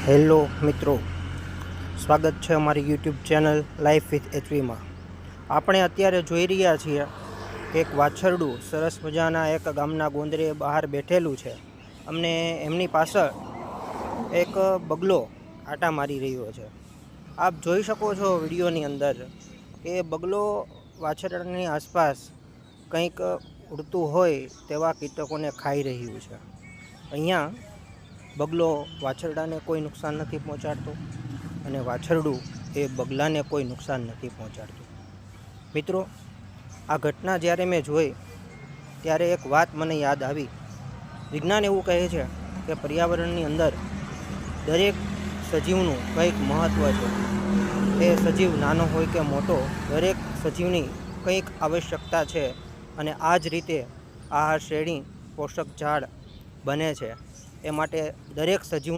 Hello મિત્રો, સ્વાગત છે અમારી યુટ્યુબ ચેનલ લાઈફ વિથ એચવીમાં। આપણે અત્યારે જોઈ રહ્યા છીએ કે એક વાછરડું સરસ મજાના એક ગામના ગોંદરે બહાર બેઠેલું છે। અમને એમની પાછળ એક બગલો આટા મારી રહ્યો છે। આપ જોઈ શકો છો વિડીયોની અંદર કે બગલો વાછરડાની આસપાસ કંઈક ઉડતું હોય તેવા કીટકોને ખાઈ રહ્યું છે। અહીંયા બગલો વાછરડાને કોઈ નુકસાન નથી પહોંચાડતો અને વાછરડું એ બગલાને કોઈ નુકસાન નથી પહોંચાડતું। મિત્રો, આ ઘટના જ્યારે મેં જોઈ ત્યારે એક વાત મને યાદ આવી। વિજ્ઞાન એવું કહે છે કે પર્યાવરણની અંદર દરેક સજીવનું કંઈક મહત્ત્વ છે। એ સજીવ નાનો હોય કે મોટો, દરેક સજીવની કંઈક આવશ્યકતા છે અને આ જ રીતે આહાર શ્રેણી પોષક ઝાડ બને છે। એ માટે દરેક સજીવ